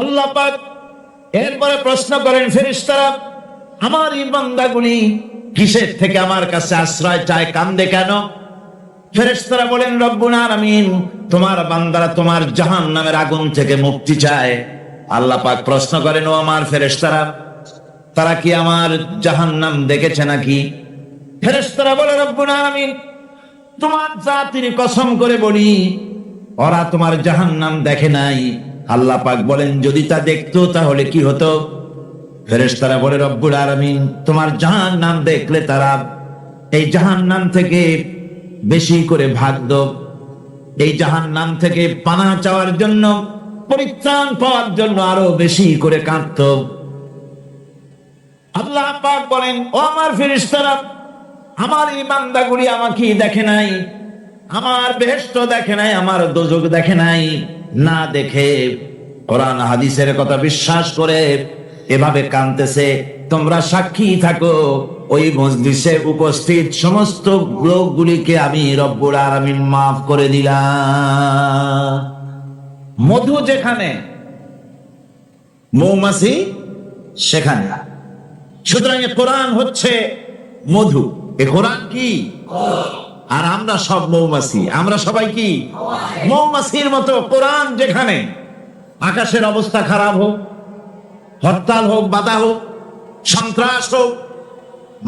আল্লাহ পাক এরপরে প্রশ্ন করেন, ফেরেশতারা আমার এই বান্দাগুলি কিসের থেকে আমার কাছে আশ্রয় চায়, কান্দে কেন? ফেরেশতারা বলেন, রব্বুল আলামিন তোমার বান্দারা তোমার জাহান্নামের আগুন থেকে মুক্তি চায়। আল্লাহ পাক প্রশ্ন করেন, ও আমার ফেরেশতারা, তারা কি আমার জাহান্নাম দেখেছে নাকি? ফেরেশতারা বলে, রব্বুল আলামিন তোমার জাতির কসম করে বলি, ওরা তোমার জাহান্নাম দেখে নাই। আল্লাহ পাক বলেন, যদি তা দেখতো তাহলে কি হতো? ফেরেশতারা বলে, রব্বুল আলামিন তোমার জাহান্নাম দেখলে তারা এই জাহান্নাম থেকে বেশি করে ভাগতো, এই জাহান্নাম থেকে পানা চাওয়ার জন্য, পরিত্রাণ পাওয়ার জন্য আরো বেশি করে কাঁদতো। আল্লাহ পাক বলেন, ও আমার ফেরেশতারা, আমার এই বান্দাগুলি আমাকে দেখে নাই, আমার বেহেশত দেখে নাই, আমার দোজখ দেখে নাই। না দেখে কোরআন হাদিসের কথা বিশ্বাস করে এভাবে কাঁদতেছে। তোমরা সাক্ষী থাকো, ওই মজলিসে উপস্থিত সমস্ত লোকগুলিকে আমি রব্বুল আলামিন মাফ করে দিলাম। মধু যেখানে, মৌমাছি সেখানে। সুতরাং কোরআন হচ্ছে মধু। এ কোরআন কি? আর আমরা সব মৌমাছি। আমরা সবাই কি? মৌমাছির মতো। কোরআন যেখানে, আকাশের অবস্থা খারাপ হোক, হরতাল হোক, বাধা হোক, সন্ত্রাস হোক,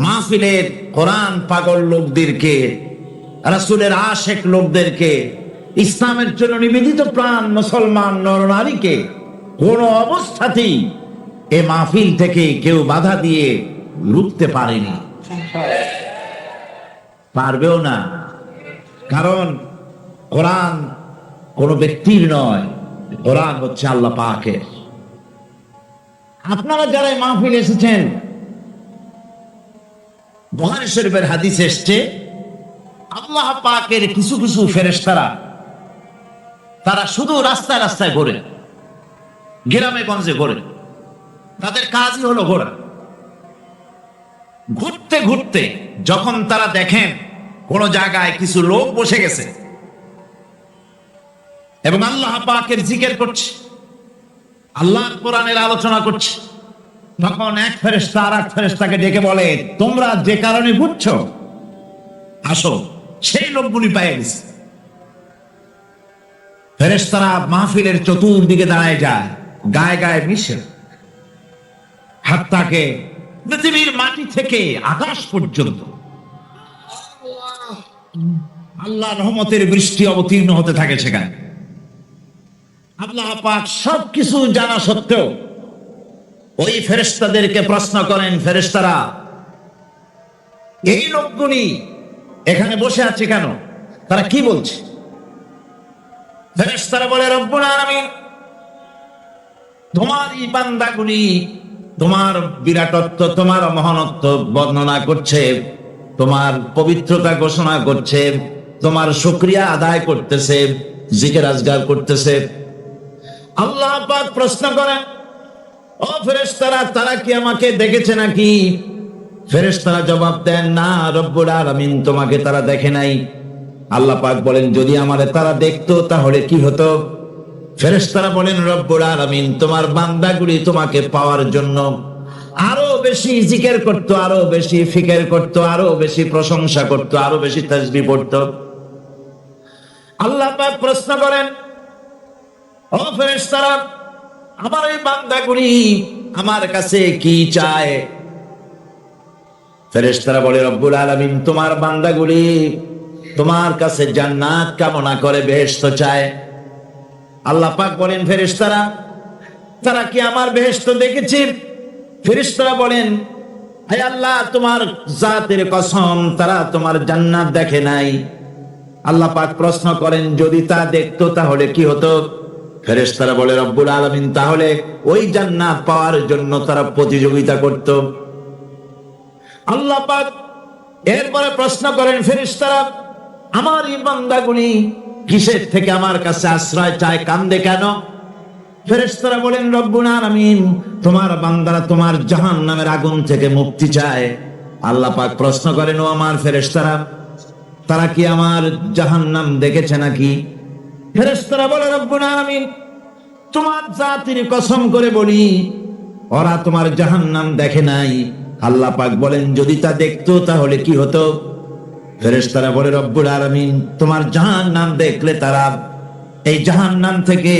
মাহফিলের কোরআন পাগল লোকদেরকে, রাসূলের আশেক লোকদেরকে, ইসলামের জন্য নিবেদিত প্রাণ মুসলমান নরনারীকে কোন অবস্থাতেই এ মাহফিল থেকে কেউ বাধা দিয়ে রুখতে পারেনি, পারবেও না। কারণ কোরআন কোন ব্যক্তির নয়, কোরআন হচ্ছে আল্লাহ পাকের। আপনারা যারা এই মাহফিল এসেছেন, বুখারী শরীফের হাদিস এসছে, আল্লাহ পাকের কিছু কিছু ফেরেশতারা তারা শুধু রাস্তায় রাস্তায় ঘোরে, গ্রামে গঞ্জে ঘোরে। তাদের কাজই হলো ঘোরা। ঘুরতে ঘুরতে যখন তারা দেখেন কোন জায়গায় কিছু লোক বসে গেছে এবং আল্লাহ পাকের জিকির করছে, আল্লাহর কোরআনের আলোচনা করছে, তখন এক ফেরেশতা আর এক ফেরেশতাকে ডেকে বলে, তোমরা যে কারণে ঘুরছো আসো। সেই লোকগুলি পেয়ে গেছে। ফেরেশতারা মাহফিলের চতুর্দিকে দাঁড়ায় যায়, গায়ে গায়ে মিশে, হাত্তাকে পৃথিবীর মাটি থেকে আকাশ পর্যন্ত আল্লাহ রহমতের বৃষ্টি অবতীর্ণ হতে থাকে সেখানে। আল্লাহ পাক সবকিছু জানা সত্ত্বেও ওই ফেরেশতাদেরকে প্রশ্ন করেন, ফেরেশতারা এই লোকগুলি এখানে বসে আছে কেন, তারা কি বলছে? ফেরেশতারা বলে, রব্বুল আলামিন তোমার এই বান্দাগুলি তোমার বিরাটত্ব, তোমার মহানত্ব বর্ণনা করছে, তোমার পবিত্রতা ঘোষণা করছে, তোমার শুকরিয়া আদায় করতেছে, জিকির আজগার করতেছে। আল্লাহ পাক প্রশ্ন করেন, ও ফেরেশতারা, তারা কি আমাকে দেখেছে নাকি? ফেরেশতারা জবাব দেন, না রব্বুল আলামিন তোমাকে তারা দেখে নাই। আল্লাহ পাক বলেন, যদি আমারে তারা দেখতো তাহলে কি হতো? ফেরেশতারা বলেন, রব্বুল আলামিন তোমার বান্দাগুলি তোমাকে পাওয়ার জন্য আরো বেশি জিকির করত, আরো বেশি ফিকির করত, আরো বেশি প্রশংসা করত, আরো বেশি তাসবিহ পড়ত। আল্লাহ পাক প্রশ্ন করেন, ও ফেরেশতারা, আমার এই বান্দাগুলি আমার কাছে কি চায়? ফেরেশতারা বলে, রব্বুল আলামিন তোমার বান্দাগুলি তোমার কাছে জান্নাত কামনা করে, বেহেশত চায়। আল্লাহ পাক বলেন, ফেরেশতারা তারা কি আমার বেহেশত দেখেছে? ফেরেশতারা বলেন, হে আল্লাহ তোমার জাতের কসম, তারা তোমার জান্নাত দেখে নাই। আল্লাহ পাক প্রশ্ন করেন, যদি তা দেখতো তাহলে কি হতো? ফেরেশতারা বলে, রব্বুল আলামিন তাহলে ওই জান্নাত পাওয়ার জন্য তারা প্রতিযোগিতা করত। আল্লাহ পাক এরপরে প্রশ্ন করেন, ফেরেশতারা আমার এই বান্দাগুলি কিসের থেকে আমার কাছে আশ্রয় চায়, কান্দে কেন? ফেরেশতারা বলেন, রব্বুল আলামিন তোমার বান্দারা তোমার জাহান্নামের আগুন থেকে মুক্তি চায়। আল্লাহ পাক প্রশ্ন করেন, ও আমার ফেরেশতারা, তারা কি আমার জাহান্নাম দেখেছে নাকি? ফেরেশতারা বলে, রব্বুল আলামিন তোমার জাতির কসম করে বলি, ওরা তোমার জাহান্নাম দেখে নাই। আল্লাহ পাক বলেন যদি তা দেখতো তাহলে কি হতো? ফেরেশতারা বলে রব্বুল আলামিন তোমার জাহান্নাম দেখলে তারা এই জাহান্নাম থেকে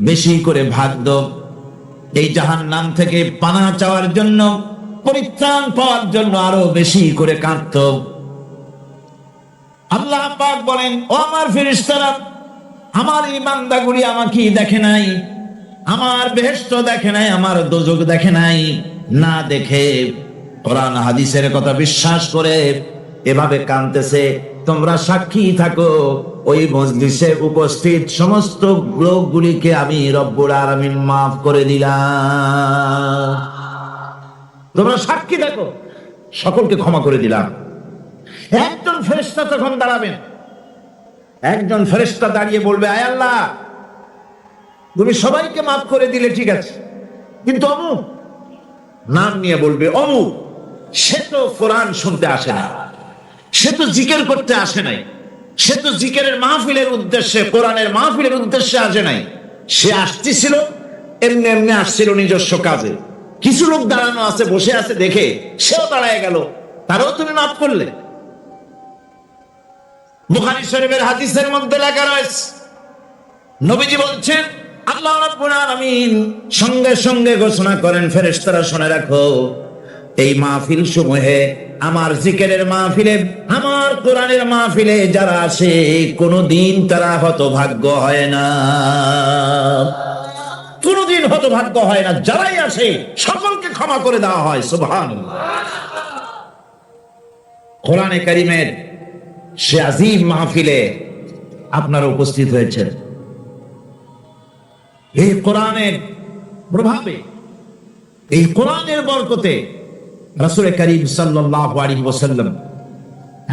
বেশি করে ভাগতো, এই জাহান্নাম থেকে পানাহ চাওয়ার জন্য, পরিত্রাণ পাওয়ার জন্য আরো বেশি করে কাঁদতো। আল্লাহ পাক বলেন ও আমার ফেরেশতারা, আমার এই বান্দাগুলি আমাকে দেখে নাই, আমার বেহেশত দেখে নাই, আমার দোজখ দেখে নাই। না দেখে কোরআন হাদিসের কথা বিশ্বাস করে এভাবে কাঁদতেছে। তোমরা সাক্ষী থাকো, ওই মজলিসে উপস্থিত সমস্ত লোকগুলিকে আমি রব্বুল আলামিন মাফ করে দিলাম। তোমরা সাক্ষী থাকো, সকলকে ক্ষমা করে দিলাম। একজন ফেরেশতা তখন দাঁড়াবেন, একজন ফেরেশতা দাঁড়িয়ে বলবে আয় আল্লাহ, তুমি সবাইকে মাফ করে দিলে ঠিক আছে, কিন্তু অমুক, নাম নিয়ে বলবে অমুক, সে তো কোরআন শুনতে আসে না, সে তো জিকির করতে আসে নাই, সে তো জিকিরের মাহফিলের উদ্দেশ্যে, কোরআনের মাহফিলের উদ্দেশ্যে আসে নাই, সে আসছিল এমনি এমনি আসছিল নিজস্ব কাজে। কিছু লোক দাঁড়ানো আছে, বসে আছে দেখে সেও দাঁড়ায় গেল, তারও তুমি মাফ করলে। বুখারী শরীফের হাদিসের মধ্যে লেখা রয়েছে, নবীজি বলছেন আল্লাহ রাব্বুল আলামিন সঙ্গে সঙ্গে ঘোষণা করেন ফেরেশতারা শুনে রাখো, এই মাহফিল সমূহে, আমার জিকিরের মাহফিলে, আমার কোরআনের মাহফিলে যারা আসে কোনদিন তারা হতভাগ্য হয় না, কোনদিন হতভাগ্য হয় না। যারাই আসে সকলকে ক্ষমা করে দেওয়া হয়। সুবহানাল্লাহ। কোরআনে কারীমের সে আযীম মাহফিলে আপনারা উপস্থিত হয়েছেন। এই কোরআনের প্রভাবে, এই কোরআনের বরকতে রাসূল করিম সাল্লাল্লাহু আলাইহি ওয়াসাল্লাম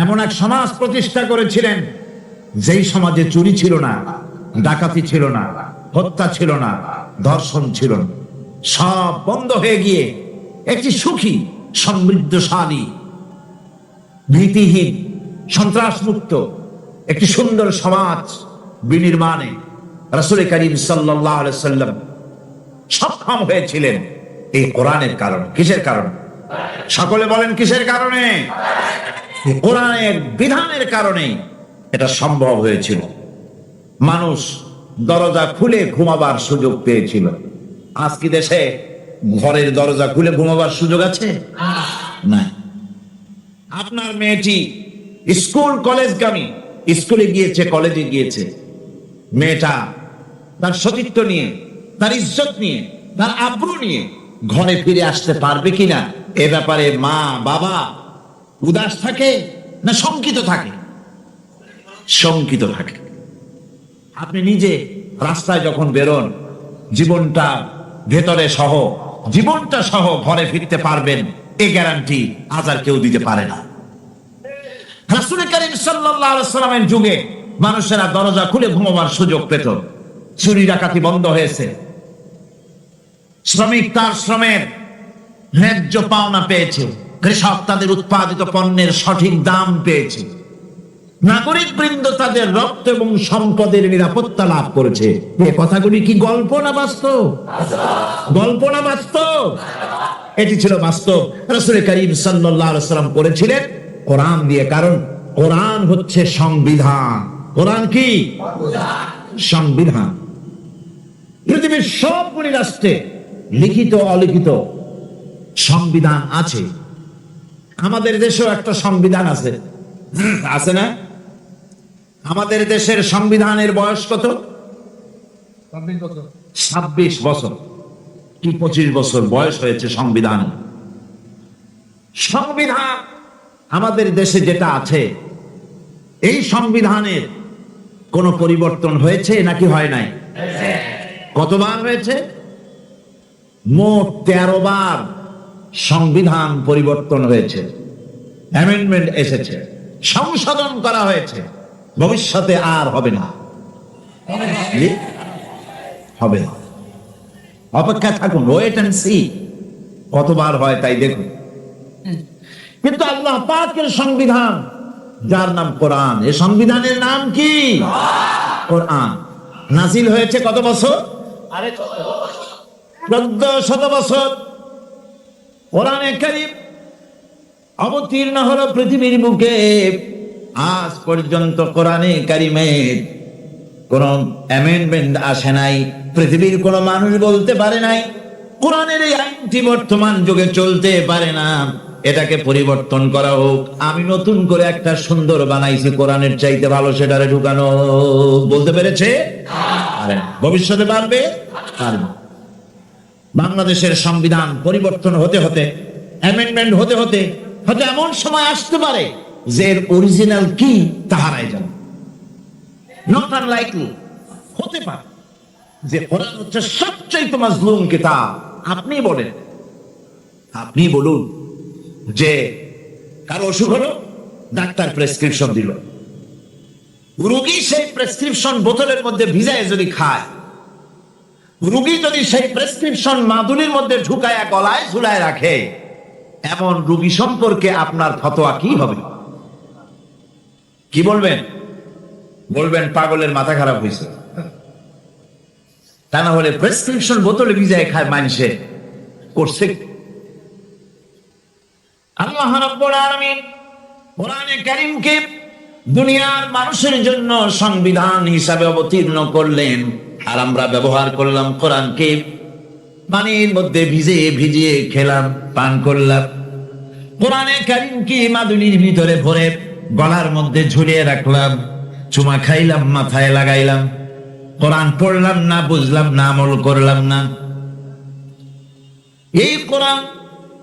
এমন এক সমাজ প্রতিষ্ঠা করেছিলেন, যেই সমাজে চুরি ছিল না, ডাকাতি ছিল না, হত্যা ছিল না, ধর্ষণ ছিল না, সব বন্ধ হয়ে গিয়ে একটি সুখী, সমৃদ্ধশালী, ভীতিহীন, সন্ত্রাসমুক্ত একটি সুন্দর সমাজ বিনির্মাণে রাসূল করিম সাল্লাল্লাহু আলাইহি ওয়াসাল্লাম সক্ষম হয়েছিলেন এই কোরআনের কারণে। কিসের কারণে? সকলে বলেন কিসের কারণে? কোরআনের বিধানের কারণে এটা সম্ভব হয়েছিল। মানুষ দরজা খুলে ঘুমাবার সুযোগ পেয়েছিল। আজকে দেশে ঘরের দরজা খুলে ঘুমাবার সুযোগ আছে? না। আপনার মেয়েটি স্কুল কলেজগামী, স্কুলে গিয়েছে, কলেজে গিয়েছে, মেয়েটা তার সতীত্ব নিয়ে, তার ইজ্জত নিয়ে, তার আব্রু নিয়ে ঘরে ফিরে আসতে পারবে কিনা, এ ব্যাপারে মা বাবা উদাস থাকে না শঙ্কিত থাকে? শঙ্কিত থাকে। আপনি নিজে রাস্তায় যখন বেরোন, জীবনটা ভেতরে সহ, জীবনটা সহ ঘরে ফিরতে পারবেন, এ গ্যারান্টি আজ আর কেউ দিতে পারে না। রাসূল করিম সাল্লাল্লাহু আলাইহি ওয়াসাল্লামের যুগে মানুষেরা দরজা খুলে ঘুমাবার সুযোগ পেত, চুরি ডাকাতি বন্ধ হয়েছে, শ্রমিক তার শ্রমের ন্যায্য পাওনা পেয়েছে, কৃষক তাদের উৎপাদিত পণ্যের সঠিক দাম পেয়েছে, নাগরিক বৃন্দ তাদের রক্ত এবং সম্পদের নিরাপত্তা লাভ করেছে। এই কথাগুলি কি গল্প না বাস্তব? গল্প না বাস্তব? এটি ছিল বাস্তব। রাসূল করিম সাল্লাল্লাহু আলাইহি ওয়াসাল্লাম করেছিলেন কোরআন দিয়ে, কারণ কোরআন হচ্ছে সংবিধান। কোরআন কি? সংবিধান। পৃথিবীর সবগুলি রাষ্ট্রে লিখিত অলিখিত সংবিধান আছে। আমাদের দেশেও একটা সংবিধান আছে, আছে না? আমাদের দেশের সংবিধানের বয়স কত? 26 বছর কি 25 বছর বয়স হয়েছে সংবিধান। সংবিধান আমাদের দেশে যেটা আছে, এই সংবিধানের কোন পরিবর্তন হয়েছে নাকি হয় নাই? কতবার হয়েছে? মোট 13 বার সংবিধান পরিবর্তন হয়েছে, অ্যামেন্ডমেন্ট এসেছে, সংশোধন করা হয়েছে। ভবিষ্যতে আর হবে না, হবে না। অপেক্ষা থাকুন, ওয়েট এন্ড সি কতবার হয় তাই দেখুন। কিন্তু আল্লাহ পাকের সংবিধান, যার নাম কোরআন, এই সংবিধানের নাম কি? কোরআন। নাজিল হয়েছে কত বছর? 1400 বছর কোরআনে কারীম অবতীর্ণ হলো পৃথিবীর বুকে। আজ পর্যন্ত কোরআনে কারীমের কোন অ্যামেন্ডমেন্ট আসে নাই। পৃথিবীর কোন মানুষ বলতে পারে নাই কোরআনের এই আইনটি বর্তমান যুগে চলতে পারে না, এটাকে পরিবর্তন করা হোক। আমি নতুন করে একটা সুন্দর বানাইছি, কোরআনের চাইতে ভালো, সেটারে ঢুকানো বলতে পেরেছে? ভবিষ্যতে পারবে? পারবে। বাংলাদেশের সংবিধান পরিবর্তন হতে হতে, অ্যামেন্ডমেন্ট হতে হতে হয়তো এমন সময় আসতে পারে যে এর অরিজিনাল কি তা হারায় যাবে। নট আনলাইকলি, হতে পারে যে কোরআন হচ্ছে সবচেয়ে মাজলুম কিতাব। আপনি বলেন, আপনি বলুন যে কারো অসুখ হলো, ডাক্তার প্রেসক্রিপশন দিল, রোগী সেই প্রেসক্রিপশন বোতলের মধ্যে ভিজায় যদি খায়, রোগী যদি সেই প্রেসক্রিপশন মাদুলির মধ্যে ঢুকায়া গলায় ঝুলায় রাখে, এমন রোগী সম্পর্কে আপনার ফতোয়া কি হবে? কি বলবেন? বলবেন পাগলের মাথা খারাপ হয়েছে। তা না হলে প্রেসক্রিপশন বোতলে ভিজায় খায় মানুষে করছে। আল্লাহ রাব্বুল আলামিন কোরআনে কারীমকে দুনিয়ার মানুষের জন্য সংবিধান হিসাবে অবতীর্ণ করলেন, আর আমরা ব্যবহার করলাম কোরআনকে পানির মধ্যে ভিজিয়ে খেলাম, পান করলাম। কোরআনে কারীমকে মাদুলির ভিতরে ভরে গলার মধ্যে ঝুলিয়ে রাখলাম, চুমা খাইলাম, মাথায় লাগাইলাম, কোরআন পড়লাম না, বুঝলাম না, আমল করলাম না। এই কোরআন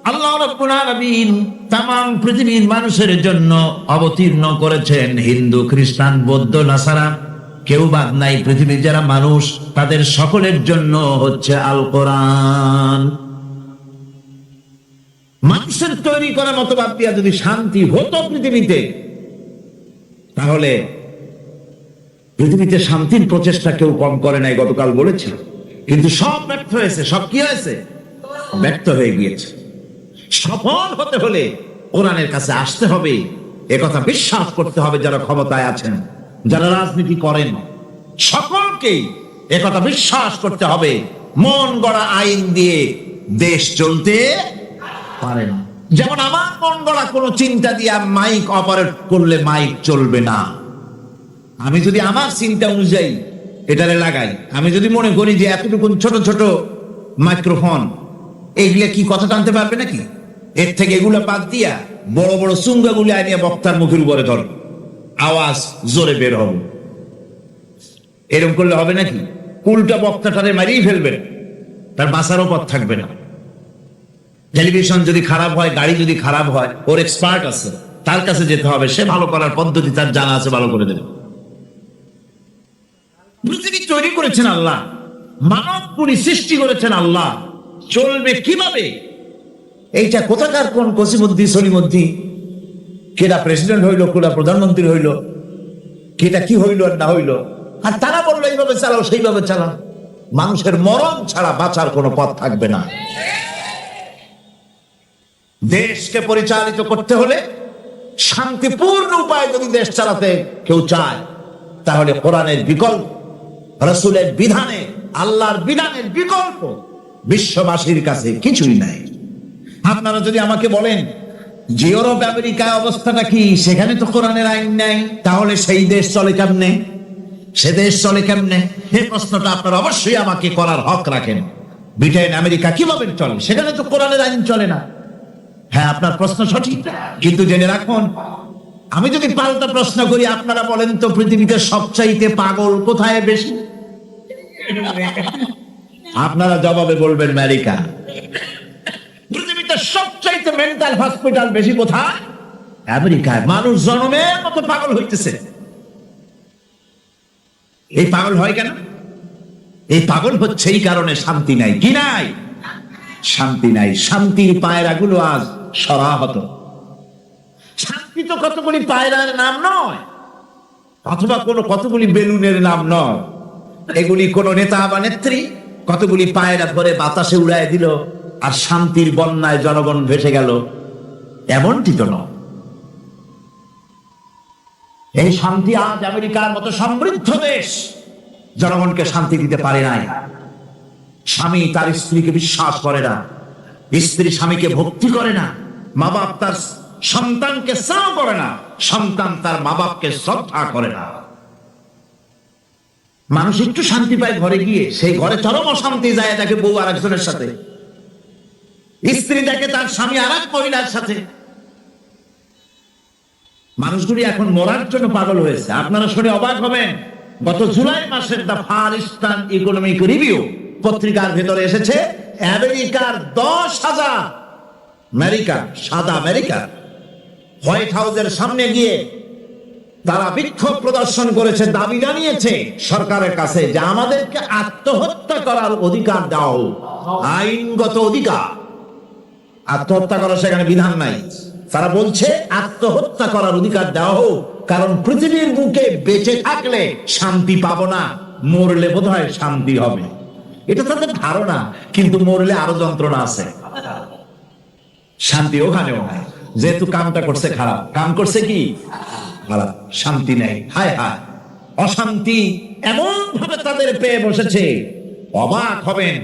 আল্লাহ রাব্বুল আলামিন তামাম পৃথিবীর মানুষের জন্য অবতীর্ণ করেছেন। হিন্দু, খ্রিস্টান, বৌদ্ধ, নাসারা কেউ বাদ নাই। পৃথিবীর যারা মানুষ তাদের সকলের জন্য হচ্ছে আল কোরআন। মানুষের তৈরি করা মতবাদ দিয়া যদি শান্তি হতো পৃথিবীতে, তাহলে পৃথিবীতে শান্তির প্রচেষ্টা কেউ কম করে নাই, গতকাল বলেছিল। কিন্তু সব ব্যর্থ হয়েছে। সব কি হয়েছে? ব্যর্থ হয়ে গিয়েছে। সফল হতে হলে কোরআনের কাছে আসতে হবে, একথা বিশ্বাস করতে হবে। যারা ক্ষমতায় আছেন, যারা রাজনীতি করেন, সকলকেই একথা বিশ্বাস করতে হবে, মন গড়া আইন দিয়ে দেশ চলতে পারে না। যেমন আমার মন গড়া কোনো চিন্তা দিয়ে মাইক অপারেট করলে মাইক চলবে না। আমি যদি আমার চিন্তা অনুযায়ী এটারে লাগাই, আমি যদি মনে করি যে এতটুকু ছোট ছোট মাইক্রোফোন এগুলা কি কথা টানতে পারবে নাকি, এর থেকে এগুলা বাদ দিয়া বড় বড় চুঙ্গাগুলি আনিয়ে বক্তার মুখের উপরে ধর, আওয়াজ জোরে বের হবে। এরকম করলে হবে নাকি? উল্টা বক্তাটারে মারিয়ে ফেলবে, তার বাঁচারও পথ থাকবে না। টেলিভিশন যদি খারাপ হয়, গাড়ি যদি খারাপ হয়, ওর এক্সপার্ট আছে, তার কাছে যেতে হবে, সে ভালো করার পদ্ধতি তার জানা আছে, ভালো করে দেবে। পৃথিবী তৈরি করেছেন আল্লাহ, মানব পুরী সৃষ্টি করেছেন আল্লাহ, চলবে কিভাবে? এইটা কোথাকার কোন কসিমুদ্দি সলিমুদ্দি, কেটা প্রেসিডেন্ট হইল, কেটা প্রধানমন্ত্রী হইল, কেটা কি হইল আর না হইল, আর তারা বললো এইভাবে চালাও, সেইভাবে চালাও। মানুষের মরণ ছাড়া বাঁচার কোনো পথ থাকবে না। দেশকে পরিচালিত করতে হলে শান্তিপূর্ণ উপায়ে যদি দেশ চালাতে কেউ চায়, তাহলে কোরআনের বিকল্প, রাসূলের বিধানে, আল্লাহর বিধানের বিকল্প বিশ্ববাসীর কাছে কিছুই নাই। আপনারা যদি আমাকে বলেন যে ইউরোপ আমেরিকা অবস্থাটা কি, সেখানে তো কোরআনের আইন নাই, তাহলে সেই দেশ চলে কেমনে, সে দেশ চলে কেমনে? এই প্রশ্নটা আপনারা অবশ্যই আমাকে করার হক রাখেন। ব্রিটেন, আমেরিকা কিভাবে চলে? সেখানে তো কোরআনের আইন চলে না। হ্যাঁ, আপনার প্রশ্ন সঠিক, কিন্তু জেনে রাখুন, আমি যদি পাল্টা প্রশ্ন করি, আপনারা বলেন তো পৃথিবীতে সবচাইতে পাগল কোথায় বেশি? আপনারা জবাবে বলবেন আমেরিকা। পৃথিবীতে সবচাইতে মেন্টাল হসপিটাল বেশি কোথায়? আমেরিকায়। মানুষ জন্মের মতো পাগল হইতেছে। এই পাগল হয় কেন? এই পাগল হচ্ছে এই কারণে শান্তি নাই। কি নাই? শান্তি নাই। শান্তির পায়রাগুলো আজ সরাহত। শান্তি তো কতগুলি পায়রার নাম নয়, অথবা কতগুলি বেলুনের নাম নয়। এগুলি কোন নেতা বা নেত্রী কতগুলি পায়রা ধরে বাতাসে উড়ায় দিল আর শান্তির বন্যায় জনগণ ভেসে গেল, এমনটি তো নয়। এই শান্তি আজ আমেরিকার মতো সমৃদ্ধ দেশ জনগণকে শান্তি দিতে পারে নাই। স্বামী তার স্ত্রীকে বিশ্বাস করে না, স্ত্রী স্বামীকে ভক্তি করে না, মা বাপ তার সন্তানকে স্নেহ করে না, সন্তান তার মা বাপকে শ্রদ্ধা করে না। মানুষ একটু শান্তি পায় ঘরে গিয়ে, সেই ঘরে চরম অশান্তি যায়, দেখে বউ আর একজনের সাথে, স্ত্রী দেখে তার স্বামী আর এক মহিলার সাথে। মানুষগুলি এখন মরার জন্য পাগল হয়েছে। আপনারা শুনে অবাক হবেন, গত জুলাই মাসের the Far Eastern Economic Review পত্রিকার ভেতরে এসেছে, আমেরিকার 10,000 সাদা আমেরিকা হোয়াইট হাউসের সামনে গিয়ে তারা বিক্ষোভ প্রদর্শন করেছে, দাবি জানিয়েছে সরকারের কাছে যে আমাদেরকে আত্মহত্যা করার অধিকার দাও, আইনগত অধিকার। আত্মহত্যা করার সেখানে বিধান নাই, তারা বলছে আত্মহত্যা করার অধিকার দেওয়া হোক, কারণ পৃথিবীর বুকে বেঁচে থাকলে শান্তি পাবো না, মরলে বোধহয় শান্তি হবে, এটা তাদের ধারণা। কিন্তু মরলে আরো যন্ত্রণা আছে, শান্তি ওখানেও নাই। যেহেতু কামটা করছে খারাপ, কাম করছে কি খারাপ, শান্তি নেই। হায় হায়, অশান্তি এমন ভাবে তাদের পেয়ে বসেছে, অবাক হবেন।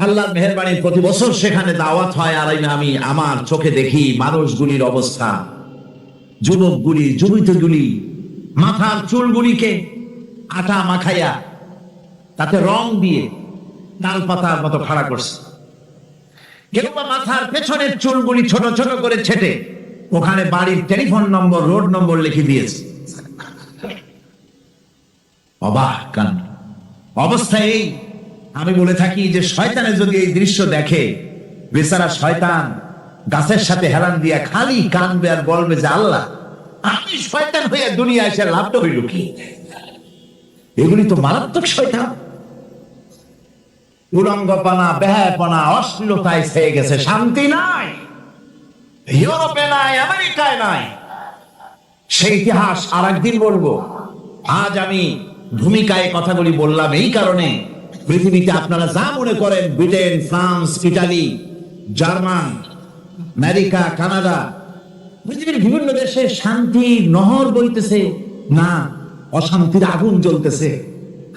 আল্লাহর মেহেরবানি, প্রতি বছর সেখানে দাওয়াত হয়, আর আমি আমার চোখে দেখি মানুষগুলির অবস্থা। যুবকগুলি, যুবতীগুলি মাথার চুলগুলিকে আটা মাখাইয়া তাতে রং দিয়ে তাল পাতার মতো খাড়া করছে, কেউ বা মাথার পেছনের চুলগুলি ছোট ছোট করে ছেটে ওখানে বাড়ির টেলিফোন নম্বর, রোড নম্বর লিখে দিয়েছে। অবাক কাণ্ড অবস্থা এই। আমি বলে থাকি যে শয়তানে যদি এই দৃশ্য দেখে, বেচারা শয়তান গাছের সাথে হেলান দিয়া খালি কানবে আর বলবে যে আল্লাহ, আমি শয়তান হইয়া দুনিয়া এসে লাভটা হইল কি? এগুলি তো মারাত্মক শয়তান। উলঙ্গপনা, বেহায়াপনা, অশ্লীলতায় ছেয়ে গেছে, শান্তি নাই, ইউরোপে নাই, আমেরিকায় নাই। সেই ইতিহাস আর একদিন বলবো। আজ আমি ভূমিকায় কথাগুলি বললাম এই কারণে, পৃথিবীতে আপনারা যা মনে করেন, Britain, France, Italy, German, America, Canada, পৃথিবীর বিভিন্ন দেশে শান্তি নহর বইতেছে না, অশান্তির আগুন জ্বলতেছে।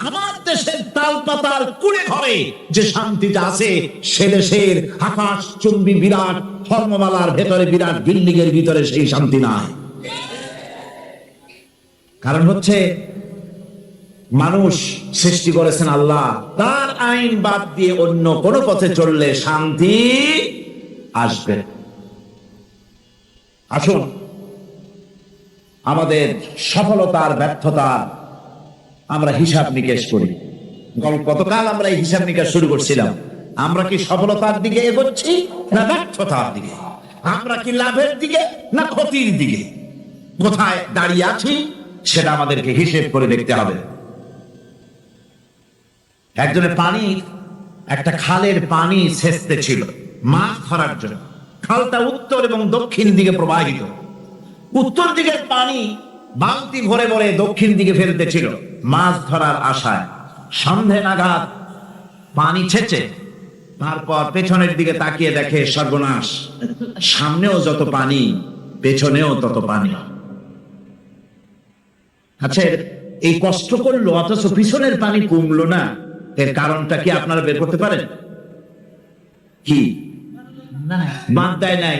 আমার দেশের তাল পাতার কুড়ে ঘরে যে শান্তিটা আছে, সে দেশের আকাশ চুম্বী বিরাট ধর্মমালার ভেতরে, বিরাট বিল্ডিং এর ভিতরে সেই শান্তি নাই। কারণ হচ্ছে মানুষ সৃষ্টি করেছেন আল্লাহ, তার আইন বাদ দিয়ে অন্য কোন পথে চললে শান্তি আসবে। আসুন আমাদের সফলতার ব্যর্থতার আমরা হিসাব নিকেশ করি। গতকাল আমরা এই হিসাব নিকেশ শুরু করছিলাম। আমরা কি সফলতার দিকে এগোচ্ছি না ব্যর্থতার দিকে? আমরা কি লাভের দিকে না ক্ষতির দিকে? কোথায় দাঁড়িয়ে আছি সেটা আমাদেরকে হিসেব করে দেখতে হবে। একজনের পানি, একটা খালের পানি সেচতে ছিল মাছ ধরার জন্য। খালটা উত্তর এবং দক্ষিণ দিকে প্রবাহিত। উত্তর দিকের পানি বালতি ভরে ভরে দক্ষিণ দিকে ফেলতে ছিল মাছ ধরার আশায়। সন্ধে নাগাদ পানি ছেচে তারপর পেছনের দিকে তাকিয়ে দেখে সর্বনাশ, সামনেও যত পানি পেছনেও তত পানি। আচ্ছা, এই কষ্ট করলো অথচ পিছনের পানি কমলো না, এর কারণটা কি আপনারা বের করতে পারেন? কি বাদ দেয় নাই,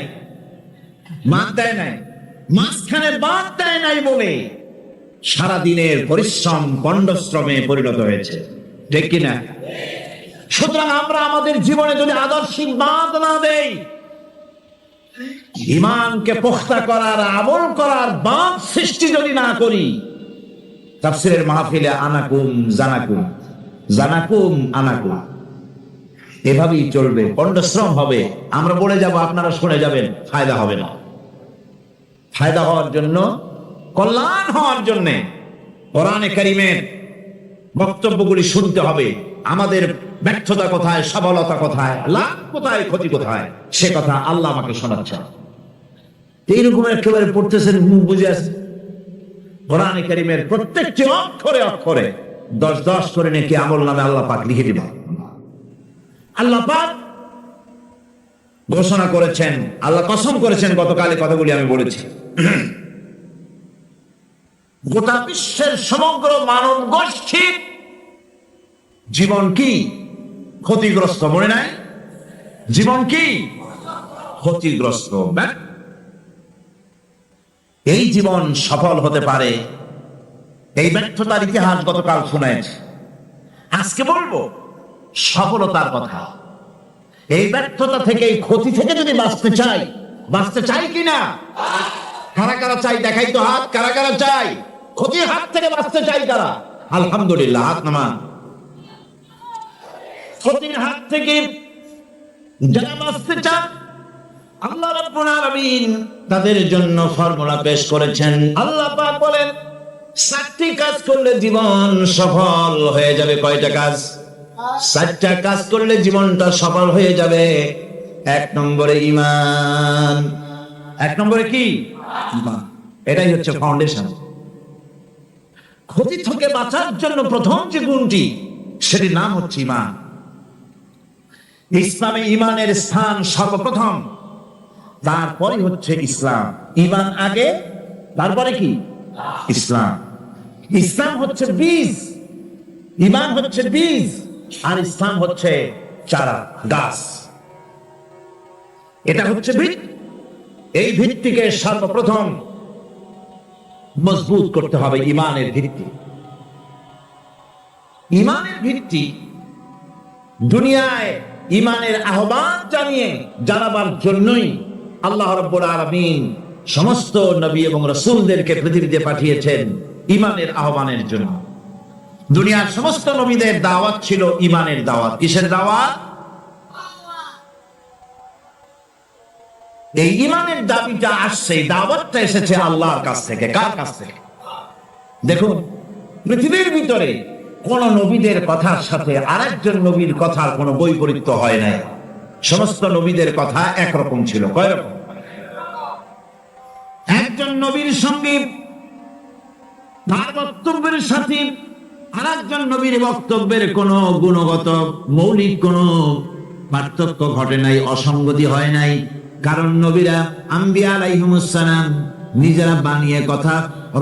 বাদ দেয় নাই, মাঝখানে বাদ দেয় নাই বলে সারাদিনের পরিশ্রম পণ্ডশ্রমে পরিণত হয়েছে, ঠিক কিনা? সুতরাং আমরা আমাদের জীবনে যদি আদর্শিক বাদ না দেই, ঈমানকে পুখতা করার, আমল করার বাদ সৃষ্টি যদি না করি, তাফসীরের মাহফিলে আনাকুম জানাকুম, জানাকুম আনাকুম, এভাবেই চলবে, পণ্ডশ্রম হবে। আমরা বলে যাব, আপনারা শুনে যাবেন, ফায়দা হবে না। ফায়দা হওয়ার জন্য, কল্যাণ হওয়ার জন্য কোরআনে কারীমের বক্তব্যগুলি শুনতে হবে। আমাদের ব্যর্থতা কোথায়, সফলতা কোথায়, লাভ কোথায়, ক্ষতি কোথায়, সে কথা আল্লাহ আমাকে শোনাচ্ছেন। এইরকম একেবারে পড়তেছেন, মুখ বুঝে আছে। কোরআনে কারীমের প্রত্যেকটি অক্ষরে অক্ষরে 10-10 করে নাকি আমল নামে আল্লাহ পাক লিখে দিবেন। আল্লাহ পাক ঘোষণা করেছেন, আল্লাহ কসম করেছেন, গতকালে কথাগুলি আমি বলেছি, গোটা বিশ্বের সমগ্র মানব গোষ্ঠীর জীবন কি ক্ষতিগ্রস্ত, মনে নাই? জীবন কি ক্ষতিগ্রস্ত। এই জীবন সফল হতে পারে, এই ব্যর্থতার ইতিহাস গতকাল শুনেছি। আজকে বলবো সফলতার কথা। এই ব্যর্থতা থেকে, এই ক্ষতি থেকে যদি বাঁচতে চাই কিনা? কারা কারা চাই দেখাই তো হাত। কারা কারা চাই ক্ষতির হাত থেকে বাঁচতে চাই? কারা? আলহামদুলিল্লাহ, হাত নামান। ক্ষতির হাত থেকে যারা বাঁচতে চান, আল্লাহ রাব্বুল আলামিন তাদের জন্য ফর্মুলা পেশ করেছেন। আল্লাহ পাক বলেন 7টি কাজ করলে জীবন সফল হয়ে যাবে। কয়টা কাজ? 7টা কাজ করলে জীবনটা সফল হয়ে যাবে। 1 নম্বরে ঈমান। 1 নম্বরে কি? ঈমান। এটাই হচ্ছে ফাউন্ডেশন। ক্ষতি থেকে বাঁচার জন্য প্রথম যে গুণটি, সেটির নাম হচ্ছে ঈমান। ইসলামে ঈমানের স্থান সর্বপ্রথম, তারপরে হচ্ছে ইসলাম। ঈমান আগে, তারপরে কি? ইসলাম। ইসলাম হচ্ছে বীজ, ঈমান হচ্ছে বীজ, আর ইসলাম হচ্ছে চারা, গাছ। এটা হচ্ছে ভিত। এই ভিত্তিকে সর্বপ্রথম মজবুত করতে হবে। ঈমানের ভিত্তি, ঈমানের ভিত্তি দুনিয়ায় ঈমানের আহ্বান জানাবার জন্যই আল্লাহ রাব্বুল আলামিন সমস্ত নবী এবং রাসূলদেরকে পৃথিবীতে পাঠিয়েছেন ঈমানের আহ্বানের জন্য। দুনিয়ার সমস্ত নবীদের দাওয়াত ছিল ঈমানের দাওয়াত। কিসের দাওয়াত? এই ঈমানের দাবিটা আসছে, দাওয়াতটা এসেছে আল্লাহর কাছ থেকে। কার কাছ থেকে? দেখুন, পৃথিবীর ভিতরে কোন নবীদের কথার সাথে আরেকজন নবীর কথার কোনো বৈপরীত্য হয় নাই। সমস্ত নবীদের কথা একরকম ছিল। কয় রকম? একজন নবীর সঙ্গে তার বক্তব্যের সাথে আরেকজন নবীর বক্তব্যের কোনো গুণগত মৌলিক কোনো পার্থক্য ঘটে নাই, অসঙ্গতি হয় নাই। কারণ নবীরা আম্বিয়া আলাইহিমুস সালাম নিজেরা বানিয়ে কথা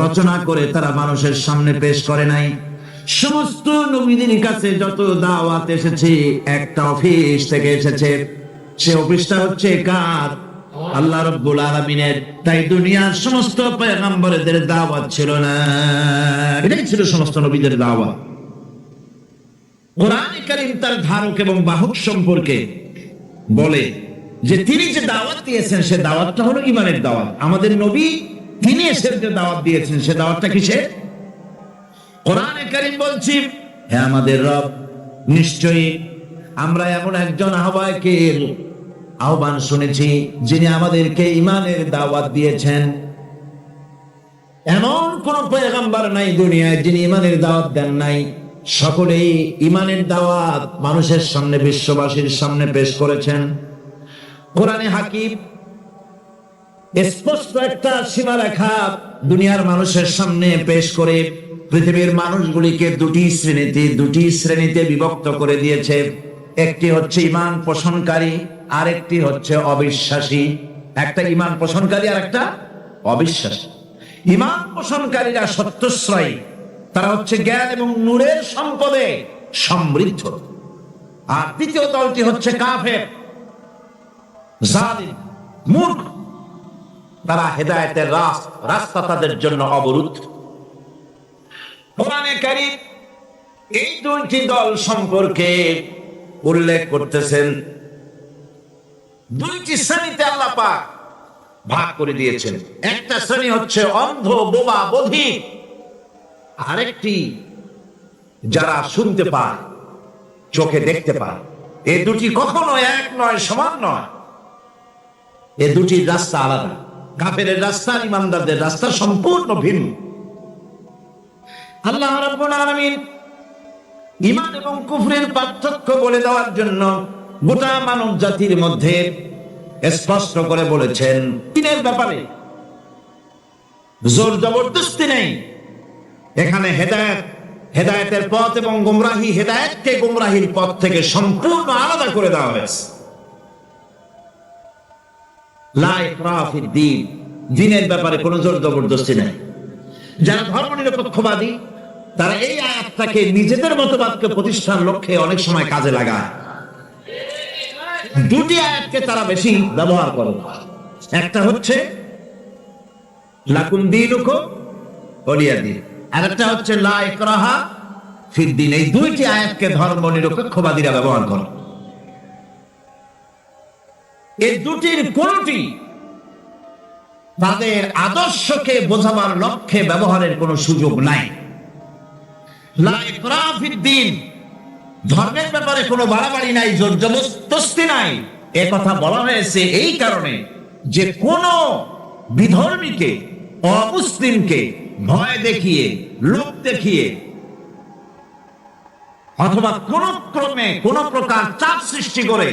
রচনা করে তারা মানুষের সামনে পেশ করে নাই। সমস্ত নবীদের কাছে যত দাওয়াত এসেছে, একটা অফিস থেকে এসেছে। সে অফিসটা হচ্ছে কার? আল্লাহ রাব্বুল আলামিনের। তাই দুনিয়ার সমস্ত পয়গম্বরদের দাওয়াত ছিল না, এটাই ছিল সমস্ত নবীদের দাওয়াত। কোরআনে কারীম তার ধারক এবং বাহক সম্পর্কে বলে যে তিনি যে দাওয়াত দিয়েছেন, সে দাওয়াতটা হলো ঈমানের দাওয়াত। আমাদের নবী তিনি এসে যে দাওয়াত দিয়েছেন, সে দাওয়াতটা কিসের? কোরআনে কারীম বলছি, হে আমাদের রব, নিশ্চয়ই আমরা এমন একজন আহ্বায়কের আহ্বান শুনেছি যিনি আমাদেরকে ঈমানের দাওয়াত দিয়েছেন। এমন কোন পয়গম্বর নাই দুনিয়ায় যিনি ঈমানের দাওয়াত দেন নাই। সকলেই ঈমানের দাওয়াত মানুষের সামনে, বিশ্ববাসীর সামনে পেশ করেছেন। কোরআনে হাকিম স্পষ্ট একটা সীমারেখা দুনিয়ার মানুষের সামনে পেশ করে পৃথিবীর মানুষগুলিকে দুটি শ্রেণীতে বিভক্ত করে দিয়েছে। একটি হচ্ছে ঈমান পোষণকারী, আরেকটি হচ্ছে অবিশ্বাসী। একটা ঈমান পোষণকারী আর একটা অবিশ্বাসী। ঈমান পোষণকারীরা সত্যশ্রয়ী, তারা হচ্ছে জ্ঞান এবং নূরের সম্পদে সমৃদ্ধ। আর দ্বিতীয় দলটি হচ্ছে কাফের, জালিম, মূর্খ। তারা হেদায়েতের রাস্তা তাদের জন্য অবরুদ্ধ। কোরআনে কারীম এই দুইটি দল সম্পর্কে উল্লেখ করতেছেন। দুইটি শ্রেণীতে আল্লাহ পাক ভাগ করে দিয়েছেন। একটা শ্রেণী হচ্ছে অন্ধ, বোবা, বধির। আরেকটি যারা শুনতে পায়, চোখে দেখতে পায়। এই দুটি কখনো এক নয়, সমান নয়। এই দুটির রাস্তা আলাদা। কাফেরের রাস্তা, ঈমানদারদের রাস্তা সম্পূর্ণ ভিন্ন। আল্লাহ রাব্বুল আলামিন ঈমান এবং কুফরের পার্থক্য বলে দেওয়ার জন্য গোটা মানব জাতির মধ্যে স্পষ্ট করে বলেছেন। দিনের ব্যাপারে জোর জবরদস্তি নেই। এখানে হেদায়েতের পথ এবং গোমরাহি, হেদায়েতকে গোমরাহির পথ থেকে সম্পূর্ণ আলাদা করে দেওয়া হয়েছে। লা ইকরাহা ফিদ-দীন, দ্বীনের ব্যাপারে কোনো জোর জবরদস্তি নেই। যারা ধর্মনিরপেক্ষবাদী তারা এই আয়াতটাকে নিজেদের মতবাদকে প্রতিষ্ঠার লক্ষ্যে অনেক সময় কাজে লাগায়। দুটি আয়াতকে তারা বেশি ব্যবহার করে। একটা হচ্ছে লাকুম দীনুকুম ওয়ালিয়া দীন, আর একটা হচ্ছে লা ইকরাহা ফিদ্দিন। এই দুইটি আয়াতকে ধর্ম নিরপেক্ষবাদীরা ব্যবহার করে। এই দুটির কোনটি তাদের আদর্শকে বোঝাবার লক্ষ্যে ব্যবহারের কোনো সুযোগ নাই। লা ইকরাহা ফিদ্দিন, ধর্মের ব্যাপারে কোনো বাড়াবাড়ি নাই, জোর জবরদস্তি নাই। এ কথা বলা হয়েছে এই কারণে যে কোন বিধর্মীকে, অমুসলিমকে ভয় দেখিয়ে, লোভ দেখিয়ে অথবা কোন ক্রমে কোন প্রকার চাপ সৃষ্টি করে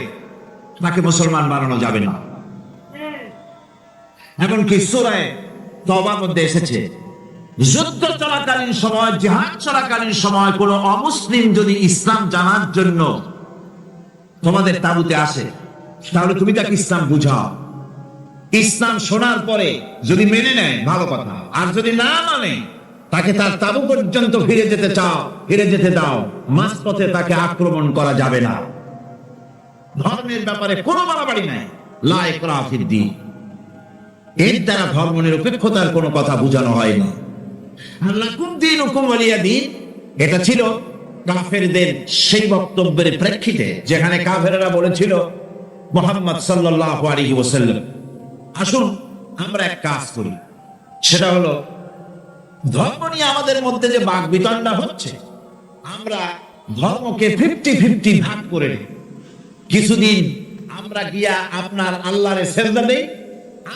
তাকে মুসলমান বানানো যাবে না। এমনকি সূরা তওবার মধ্যে এসেছে, যুদ্ধ চলাকালীন সময়, জিহাদ চলাকালীন সময় কোন অমুসলিম যদি ইসলাম জানার জন্য তোমাদের তাঁবুতে আসে, তাহলে তুমি তাকে ইসলাম বুঝাও। ইসলাম শোনার পরে যদি মেনে নেয় ভালো কথা, আর যদি না মানে তাকে তার তাঁবু পর্যন্ত ফিরে যেতে চাও, ফিরে যেতে দাও। মাঝপথে তাকে আক্রমণ করা যাবে না। ধর্মের ব্যাপারে কোনো বাড়াবাড়ি নাই। লা ইকরাহা ফিদ্দীন, এর দ্বারা ধর্ম নিরপেক্ষতার কোনো কথা বোঝানো হয় না। লাকুম দীনুকুম ওয়ালিয়া দীন, এটা ছিল কাফেরদের সেই বক্তব্যের প্রেক্ষিতে যেখানে কাফেররা বলেছিল মুহাম্মদ সাল্লাল্লাহু আলাইহি ওয়াসাল্লাম, আসুন আমরা এক কাজ করি, সেটা হলো ধর্ম নিয়ে আমাদের মধ্যে যে বাকবিতণ্ডা হচ্ছে, আমরা ধর্মকে 50-50 ভাগ করে নিই। কিছুদিন আমরা গিয়া আপনার আল্লাহরে সেজদা দেই,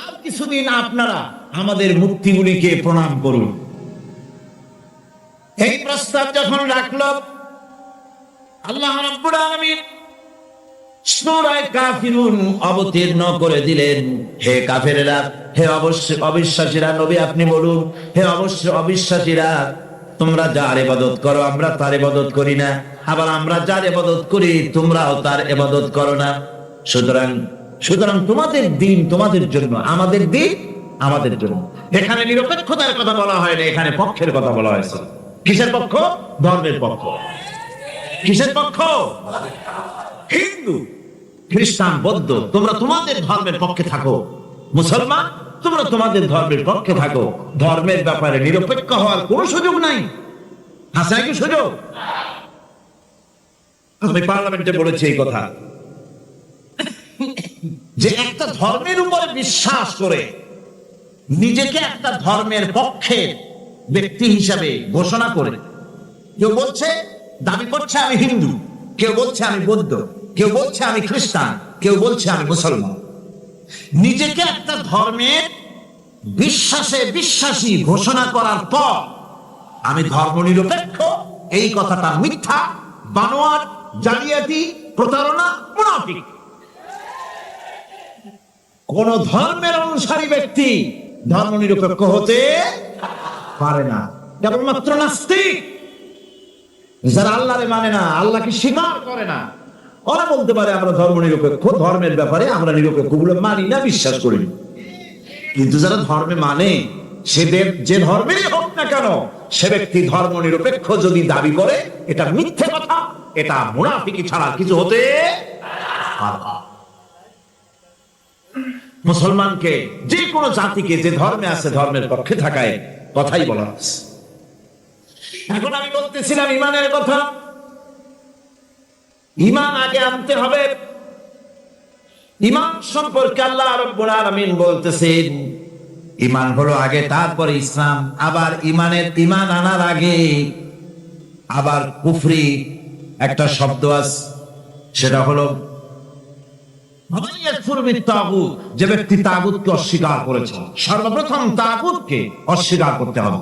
আর কিছুদিন আপনারা আমাদের মূর্তিগুলিকে প্রণাম করুন। এই প্রস্তাব যখন রাখলো, আল্লাহ রাব্বুল আলামিন সূরা কাফিরুন অবতীর্ণ করে দিলেন, হে কাফেরেরা, হে অবিশ্বাসীরা, নবী আপনি বলুন, হে অবিশ্বাসীরা, তোমরা যার ইবাদত করো আমরা তার ইবাদত করি না, আবার আমরা যার ইবাদত করি তোমরাও তার ইবাদত করো না। সুতরাং তোমাদের দিন তোমাদের জন্য, আমাদের দিন আমাদের জন্য। এখানে নিরপেক্ষতার কথা বলা হয় না, এখানে পক্ষের কথা বলা হয়েছে। কিসের পক্ষ? ধর্মের পক্ষ। কিসের পক্ষ? হিন্দু, খ্রিস্টান, বৌদ্ধ, তোমরা তোমাদের ধর্মের পক্ষে থাকো। মুসলমান, তোমরা তোমাদের ধর্মের পক্ষে থাকো। ধর্মের ব্যাপারে নিরপেক্ষ হওয়ার কোনো সুযোগ নাই। আছে কি সুযোগ? আমি পার্লামেন্টে বলেছি এই কথা, যে একটা ধর্মের উপরে বিশ্বাস করে নিজেকে একটা ধর্মের পক্ষের ব্যক্তি হিসাবে ঘোষণা করে কেউ বলছে, দাবি করছে আমি হিন্দু, কেউ বলছে আমি বৌদ্ধ, কেউ বলছে আমি খ্রিস্টান, কেউ বলছে আমি মুসলমান, নিজেকে একটা ধর্মের বিশ্বাসী ঘোষণা করার পর আমি ধর্ম নিরপেক্ষ, এই কথাটা মিথ্যা, বানোয়াট, জালিয়াতি, প্রতারণা, মুনাফিক। কোন ধর্মের অনুসারী ব্যক্তি ধর্ম নিরপেক্ষ হতে পারে না। কেবলমাত্র নাস্তিক, যারা আল্লাহরে মানে না, আল্লাহকে স্বীকার করে না, ওরা বলতে পারে আমরা ধর্ম নিরপেক্ষ, ধর্মের ব্যাপারে আমরা নিরপেক্ষ, গুলো মানি না, বিশ্বাস করি। কিন্তু যারা ধর্মে মানে, সে যে ধর্মেরই হোক না কেন, সে ব্যক্তি ধর্ম নিরপেক্ষ যদি দাবি করে, এটা মিথ্যে কথা, এটা মুনাফিকি ছাড়া কিছু হতে পারে না। মুসলমানকে, যে কোনো জাতিকে যে ধর্মে আছে ধর্মের পক্ষে থাকায় কথাই বলা আছে। এখন আমি বলতেছিলাম ইমানের কথা। ইমান আগে আনতে হবে। ইমান সম্পর্কে আল্লাহ রাব্বুল আলামিন বলতেছেন, ইমান হলো আগে, তারপরে ইসলাম। আবার ইমান আনার আগে আবার কুফরি একটা শব্দ আছে, সেটা হলো যে ব্যক্তি তাগুতকে অস্বীকার করেছে, সর্বপ্রথম তাগুতকে অস্বীকার করতে হবে।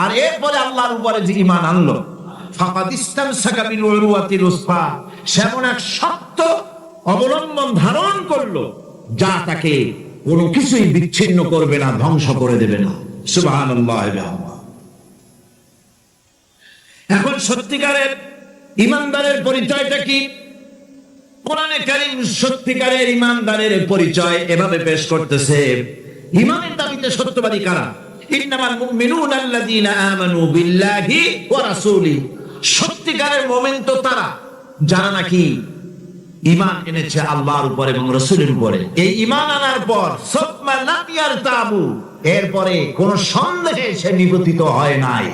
আর এরপরে আল্লাহর উপরে যে ঈমান আনলো, ফাকাদ ইসতামসাকা বিল উরওয়াতিল উসফা, সেমন এক শক্ত অবলম্বন ধারণ করলো যা তাকে কোনো কিছুই বিচ্ছিন্ন করবে না, ধ্বংস করে দেবে না। সুবহানাল্লাহ। এখন সত্যিকারের ঈমানদারের পরিচয়টা কি? কোরআনে কারীম সত্যিকারের ঈমানদারের পরিচয় এভাবে পেশ করতেছে, ঈমানের দাবিতে সত্যবাদী কারা? ইন্নামাল মুমিনুনা আল্লাযীনা আমানু বিল্লাহি ওয়া রাসূলিহি, সত্যিকারের মুমিন তো তারা যারা নাকি ঈমান এনেছে আল্লাহর উপর এবং রাসূলের উপরে। এই ঈমান আনার পর সুম্মা লাম ইয়ারতাবু, এরপরে কোন সন্দেহে সে নিবতিত হয় নাই,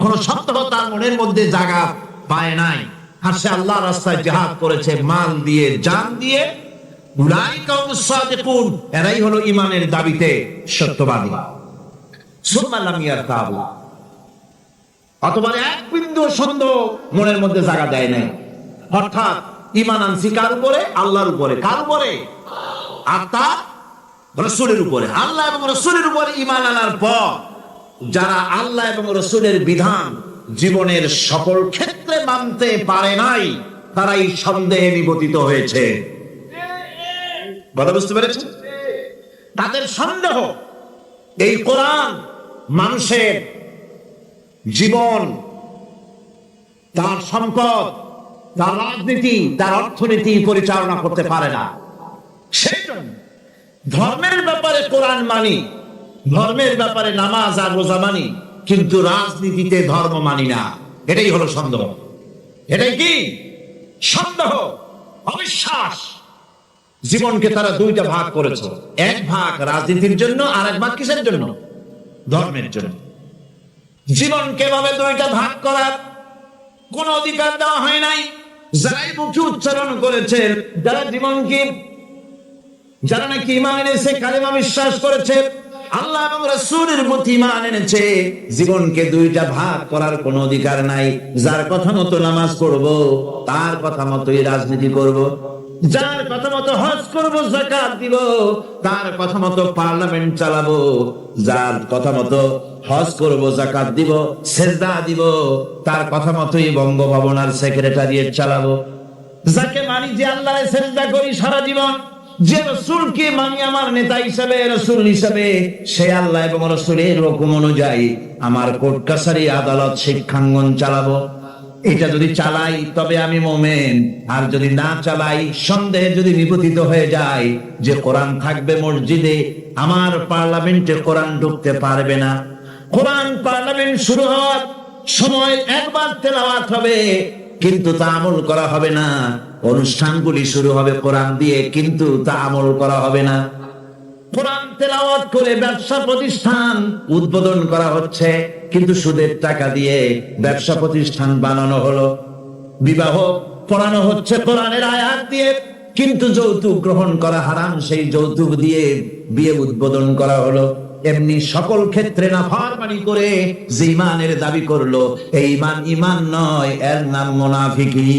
কোন সন্দেহ তার মনের মধ্যে জায়গা পায় নাই। আর সে আল্লাহর রাস্তায় জিহাদ করেছে মাল দিয়ে, জান দিয়ে। উলাইকা হুমুস সাদিকুন, এরাই হলো ঈমানের দাবিতে সত্যবাদী। সুম্মা লাম ইয়ারতাবু, অথবা এক বিন্দু সন্দেহ মনের মধ্যে জায়গা দেয় নাই। অর্থাৎ ঈমান আনছি কার উপরে? আল্লাহর উপরে। কার উপরে? আর তা রাসূলের উপরে। আল্লাহ এবং রাসূলের উপরে ঈমান আনার পর যারা আল্লাহ এবং রাসূলের বিধান জীবনের সকল ক্ষেত্রে মানতে পারে নাই, তারাই সন্দেহে নিবতিত হয়েছে। কথা বুঝতে পেরেছেন? তাদের সন্দেহ এই কোরআন মানুষের জীবন, তার সম্পদ, তার রাজনীতি, তার অর্থনীতি পরিচালনা করতে পারে না। সেই জন্য ধর্মের ব্যাপারে কোরআন মানি, ধর্মের ব্যাপারে নামাজ আর রোজা মানি, কিন্তু রাজনীতিতে ধর্ম মানি না। এটাই হলো সন্দেহ। এটাই কি? সন্দেহ, অবিশ্বাস। জীবনকে তারা দুইটা ভাগ করেছে, এক ভাগ রাজনীতির জন্য আর এক ভাগ কিসের জন্য? ধর্মের জন্য। জীবনকে ভাবে দুইটা ভাগ করার কোন অধিকার দেওয়া হয় নাই। যারাই মুখে উচ্চারণ করেছে, যারা জীবনকে, যারা নাকি ঈমান এনেছে, কালেমা বিশ্বাস করেছে, আল্লাহ এবং রাসূলের প্রতি ঈমান এনেছে, জীবনকে দুইটা ভাগ করার কোনো অধিকার নাই। যার কথা মতো নামাজ পড়ব, তার কথা মতোই রাজনীতি করব। যার কথা মতো হজ করব, যাকাত দিব, তার কথা মতো পার্লামেন্ট চালাবো। যার কথা মতো হজ করব, যাকাত দিব, সেজদা দিব, তার কথা মতোই বঙ্গভবন আর সেক্রেটারিয়েট চালাবো। যাকে মানি, যে আল্লাহরে সেজদা করি সারা জীবন, যে রাসূলকে মানি আমার নেতা হিসেবে, রাসূল হিসেবে, সে আল্লাহ এবং রাসূলের হুকুম অনুযায়ী আমার কোর্ট কাছারি, আদালত, শিক্ষাঙ্গন চালাবো। এটা যদি চালাই তবে আমি মুমিন, আর যদি না চালাই, সন্দেহে যদি নিবতিত হয়ে যায় যে কোরআন থাকবে মসজিদে, আমার পার্লামেন্টে কোরআন ঢুকতে পারবে না। কোরআন পার্লামেন্ট শুরু হওয়ার সময় একবার তেলাওয়াত হবে, কিন্তু তা আমল করা হবে না। অনুষ্ঠানগুলি শুরু হবে কোরআন দিয়ে, কিন্তু তা আমল করা হবে না। কোরআন তেলাওয়াত করে ব্যবসা প্রতিষ্ঠান উদ্বোধন করা হচ্ছে, কিন্তু সুদের টাকা দিয়ে ব্যবসা প্রতিষ্ঠান বানানো হলো। বিবাহ পড়ানো হচ্ছে কোরআনের আয়াত দিয়ে, কিন্তু যৌতুক গ্রহণ করা হারাম, সেই যৌতুক দিয়ে বিয়ে উদ্বোধন করা হলো। এমনি সকল ক্ষেত্রে নাফরমানি করে যে ঈমানের দাবি করলো, এই ঈমান ঈমান নয়, এর নাম মুনাফিকি।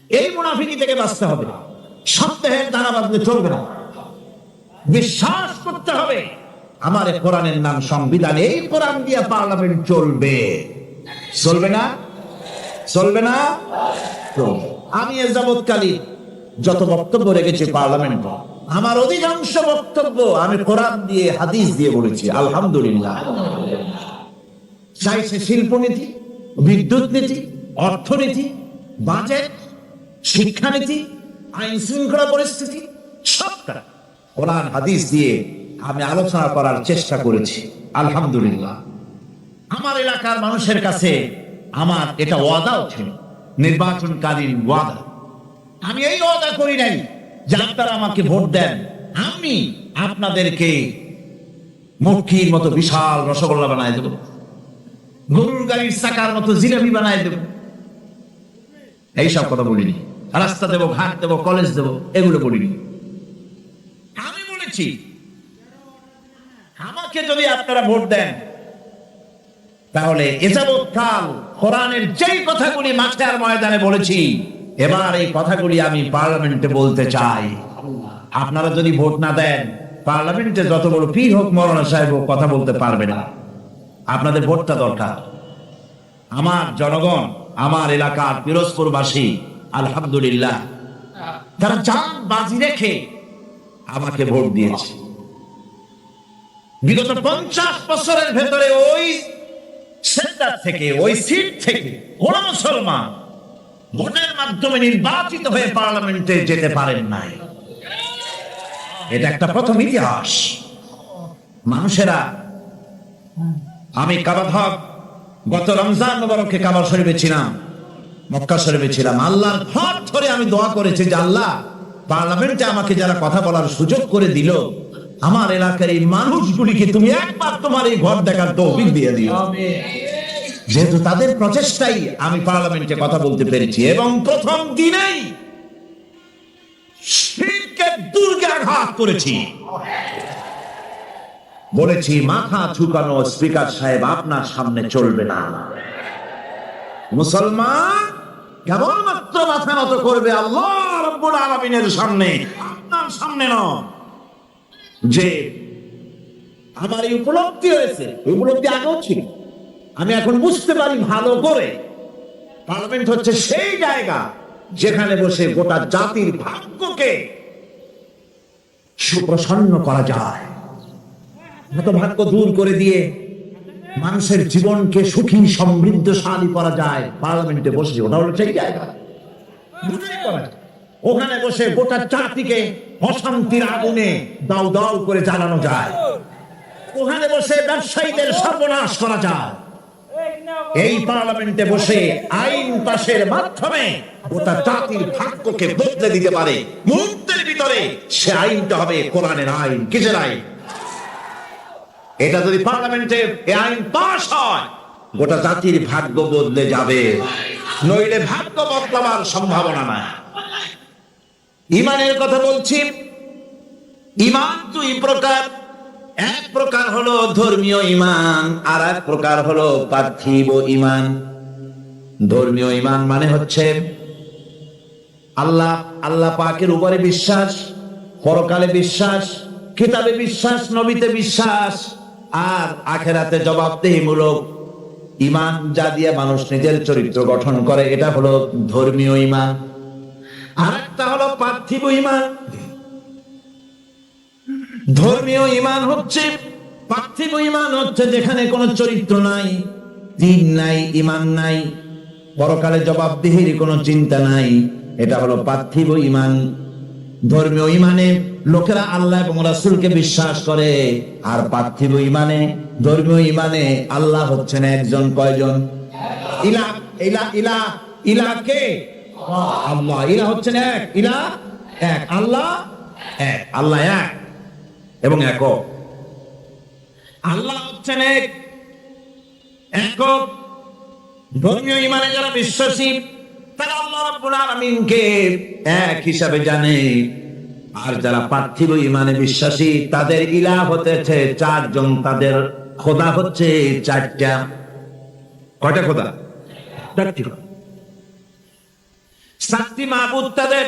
এই মুনাফিকি থেকে বাঁচতে হবে। সন্দেহের দ্বারা বাঁধলে চলবে না। বিশ্বাস করতে হবে আমার কোরআনের নাম সংবিধান, এই কোরআন দিয়ে পার্লামেন্ট চলবে। চলবে না? চলবে না? আমি এ যাবৎকালীন যত বক্তব্য রেখেছি পার্লামেন্ট, আমার অধিকাংশ বক্তব্য আমি কোরআন দিয়ে, হাদিস দিয়ে বলেছি। আলহামদুলিল্লাহ। চাইছে শিল্পনীতি, বিদ্যুৎ নীতি, অর্থনীতি, বাজেট, শিক্ষানীতি, আইন শৃঙ্খলা পরিস্থিতি, সবটা কোরআন হাদিস দিয়ে আমি আলোচনা করার চেষ্টা করেছি। আলহামদুলিল্লাহ। আমার এলাকার মানুষের কাছে আমার এটা ওয়াদাও ছিল, নির্বাচনকালীন ওয়াদা। আমি এই ওয়াদা করি নাই যে আপনারা আমাকে ভোট দেন, আমি আপনাদেরকে মুরগির মতো বিশাল রসগোল্লা বানায় দেব, গরুর গাড়ির চাকার মতো জিলাপি বানায় দেব, এইসব কথা বলিনি। রাস্তা দেব, ঘাট দেব, কলেজ দেব, এগুলো বলিনি। আমি বলেছি আমাকে যদি আপনারা ভোট দেন, তাহলে এ যাবৎকাল কোরআনের যেই কথাগুলি মাঠে আর ময়দানে বলেছি, এবার এই কথাগুলি আমি পার্লামেন্টে বলতে চাই। আপনারা যদি ভোট না দেন, পার্লামেন্টে যত বড় পীর হোক, মৌলানা সাহেব হোক, কথা বলতে পারবে না। আপনাদের ভোটটা দরকার। আমার জনগণ, আমার এলাকার পিরোজপুরবাসী, আলহামদুলিল্লাহ, তারা জান বাজি রেখে আমাকে ভোট দিয়েছে। বিগত 50 বছরের ভেতরে ওই সেন্টার থেকে, ওই সিট থেকে কোন মুসলমান ভোটের মাধ্যমে নির্বাচিত হয়ে পার্লামেন্টে যেতে পারেন নাই। এটা একটা প্রথম ইতিহাস। মানুষেরা, আমি কাবা হক গত রমজান মুবারকে কাবা শরীফে ছিলাম, মক্কা শরীফে ছিলাম, আল্লাহর ঘর ধরে আমি দোয়া করেছি যে আল্লাহ, পার্লামেন্টে আমাকে যারা কথা বলার সুযোগ করে দিল, আমার এলাকার এই মানুষগুলিকে তুমি একবার তোমার এই ঘর দেখার তৌফিক দিয়ে দিও। যেহেতু তাদের প্রচেষ্টাই আমি পার্লামেন্টে কথা বলতে পেরেছি, এবং প্রথম দিনেই শিরকের দুর্গে আঘাত করেছি। বলেছি মাথা ঝুঁকানো স্পিকার সাহেব আপনার সামনে চলবে না, মুসলমান কেবলমাত্র মাথা নত করবে আল্লাহ রাব্বুল আলামিনের সামনে, আপনার সামনে নয়। যে আমার এই উপলব্ধি হয়েছে, উপলব্ধি আগেও ছিল, আমি এখন বুঝতে পারি ভালো করে, পার্লামেন্ট হচ্ছে সেই জায়গা যেখানে বসে গোটা জাতির ভাগ্যকে সুপ্রসন্ন করা যায়, ভাগ্য দূর করে দিয়ে মানুষের জীবনকে সুখী সমৃদ্ধশালী করা যায়। পার্লামেন্টে বসে ওটা হলো সেই জায়গা, ওখানে বসে গোটা জাতিকে অশান্তির আগুনে দাউ দাউ করে জ্বালানো যায়, ওখানে বসে ব্যবসায়ীদের সর্বনাশ করা যায়। এই পার্লামেন্টে বসে আইন পাশের মাধ্যমে গোটা জাতির ভাগ্যকে বদলে দিতে পারে মুহূর্তের ভিতরে। সে আইনটা হবে কোরআনের আইন। কিসের আইন? এটা যদি পার্লামেন্টে এই আইন পাশ হয়, গোটা জাতির ভাগ্য বদলে যাবে, নইলে ভাগ্য বদলাবার সম্ভাবনা নাই। ইমানের কথা বলছি। ইমান দুই প্রকার, এক প্রকার হলো ধর্মীয় ইমান, আর এক প্রকার হলো পার্থিব ইমান। ধর্মীয় ইমান মানে হচ্ছে আল্লাহ পাকের উপরে বিশ্বাস, পরকালে বিশ্বাস, কিতাবে বিশ্বাস, নবীতে বিশ্বাস, আর আখেরাতে জবাবদেহিমূলক ইমান, যা দিয়ে মানুষ নিজের চরিত্র গঠন করে, এটা হলো ধর্মীয় ইমান। আর একটা হলো পার্থিব ইমান। ধর্মীয় ইমান হচ্ছে, পার্থিব ইমান হচ্ছে যেখানে কোনো চরিত্র নাই, দিন নাই, ইমান নাই, পরকালে জবাবদিহির কোনো চিন্তা নাই, এটা হলো পার্থিব ইমান। ধর্মীয় ইমানে লোকেরা আল্লাহ এবং রাসূলকে বিশ্বাস করে, আর পার্থিব ইমানে, ধর্মীয় ইমানে আল্লাহ হচ্ছেন একজন। কয়জন? ইলা ইলা ইলা ইলা কে? আল্লাহ। ইলা হচ্ছেন এক, ইলা এক, আল্লাহ এক, আল্লাহ এক এবং একক। আল্লাহ হচ্ছেন এক, একক। ধর্মীয় ইমানে যারা বিশ্বাসী তারা আল্লাহ রাব্বুল আলামিনকে এক হিসাবে জানে। আর যারা পার্থিব ইমানে বিশ্বাসী তাদের ইলাহ হতেছে চারজন, তাদের খোদা হচ্ছে চারটা। কয়টা খোদা? চারটি। চারটি মাবুদ তাদের।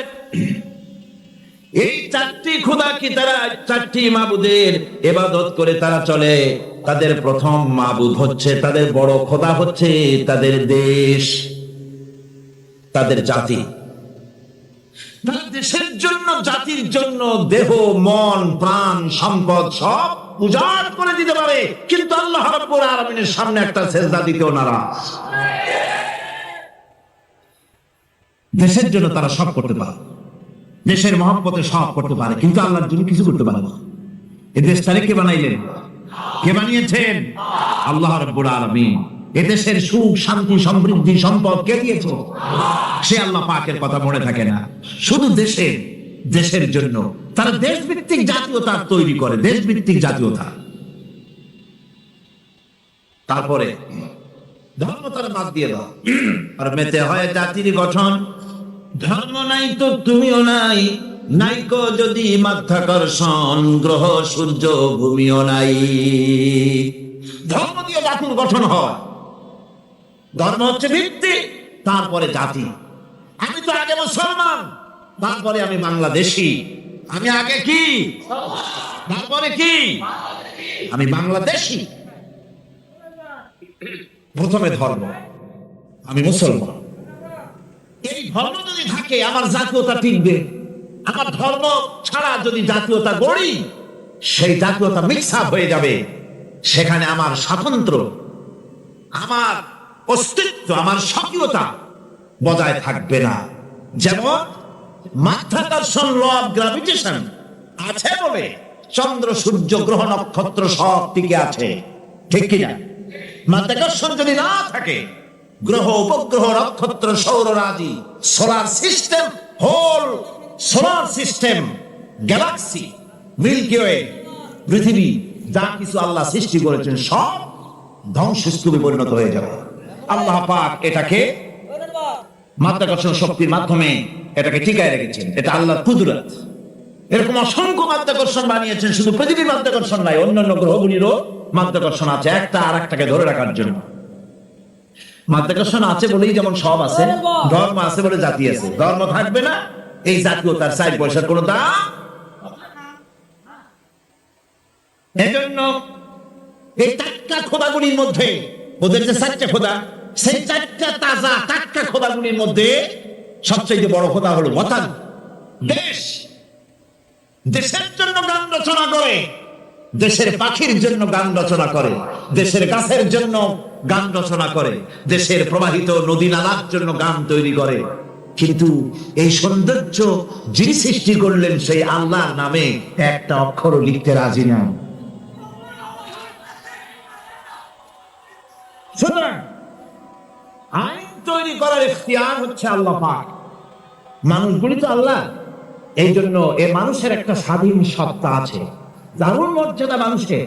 এই চারটি খোদা কি তারা চারটি মাবুদের ইবাদত করে তারা চলে। তাদের প্রথম মাবুদ হচ্ছে, তাদের বড় খোদা হচ্ছে তাদের দেশ, তাদের জাতি। তারা দেশের জন্য, জাতির জন্য দেহ, মন, প্রাণ, সম্পদ সব উজাড় করে দিতে পারে, কিন্তু আল্লাহ রাব্বুল আলামিনের সামনে একটা সেজদা দিতেও নারাজ। দেশের জন্য তারা সব করতে পারে, দেশের মহব্বতে সব করতে পারে, কিন্তু আল্লাহর জন্য কিছু করতে পারে না। এই দেশটারে কে বানাইলেন? কে বানিয়েছেন? আল্লাহ রাব্বুল আলামিন। এদেশের সুখ, শান্তি, সমৃদ্ধি, সম্পদ কে দিয়েছে? সে আল্লাহ পাকের কথা মনে থাকে না, শুধু দেশের জন্য তারা দেশভিত্তিক জাতীয়তা তৈরি করে, দেশভিত্তিক জাতীয়তা। তারপরে ধর্ম তারা বাদ দিয়ে দাও, আর মেতে হয় জাতির গঠন। ধর্ম নাই তো তুমিও নাই, নাইকো যদি মাধ্যাকর্ষণ, গ্রহ সূর্য ভূমিও নাই। ধর্ম দিয়ে জাতির গঠন হয়। ধর্ম হচ্ছে ভিত্তি, তারপরে জাতি। আমি তো আগে মুসলমান, তারপরে আমি বাংলাদেশি। আমি আগে কি, তারপরে কি? আমি বাংলাদেশি। প্রথমে ধর্ম, আমি মুসলমান। এই ধর্ম যদি থাকে আমার জাতীয়তা টিকবে। আমার ধর্ম ছাড়া যদি জাতীয়তা গড়ি, সেই জাতীয়তা মিক্স আপ হয়ে যাবে। সেখানে আমার স্বাতন্ত্র্য, আমার অস্তিত্ব, আমার স্বকীয়তা বজায় থাকবে না। যেমন মাধ্যাকর্ষণ, ল অফ গ্র্যাভিটেশন আছে বলে চন্দ্র, সূর্য, গ্রহ, নক্ষত্র সব টিকে আছে, ঠিক কিনা? মাধ্যাকর্ষণ যদি না থাকে, গ্রহ উপগ্রহ নক্ষত্র সৌররাজি solar system, whole solar system, galaxy, Milky Way, পৃথিবী, যা কিছু আল্লাহ সৃষ্টি করেছেন সব ধ্বংসস্তূপে পরিণত হয়ে যাবে। আল্লাহ পাক এটাকে মাধ্যাকর্ষণ শক্তির মাধ্যমে এটাকে টিকায় রেখেছেন। এটা আল্লাহর কুদরত। এরকম অসংখ্য মাধ্যাকর্ষণ বানিয়েছেন, শুধু পৃথিবীর মাধ্যাকর্ষণ নাই, অন্যান্য গ্রহগুলিরও মাধ্যাকর্ষণ আছে একটা আর একটাকে ধরে রাখার জন্য। মাধ্যাকর্ষণ আছে বলেই যেমন সব আছে, ধর্ম আছে বলে জাতি আছে। ধর্ম থাকবে না, এই জাতীয় তার 4 পয়সার কোনো দাম। এজন্য এই টাটকা খোদাগুলির মধ্যে, ওদের যে 4টা খোদা, সেই 4টা তাজা টাটকা খোদাগুলির মধ্যে সবচেয়ে বড় খোদা হলো ওয়াতান, দেশ। দেশের জন্য গান রচনা করে, দেশের পাখির জন্য গান রচনা করে, দেশের গাছের জন্য গান রচনা করে, দেশের প্রবাহিত নদী নালার জন্য গান তৈরি করে। কিন্তু এই সৌন্দর্য যিনি সৃষ্টি করলেন সেই আল্লাহর নামে একটা অক্ষরও লিখতে রাজি না। সুতরাং আইন তৈরি করার ইখতিয়ার হচ্ছে আল্লাহ পাক। মানুষগুলি তো আল্লাহ, এই জন্য এ মানুষের একটা স্বাধীন সত্তা আছে, দারুণ মর্যাদা মানুষের।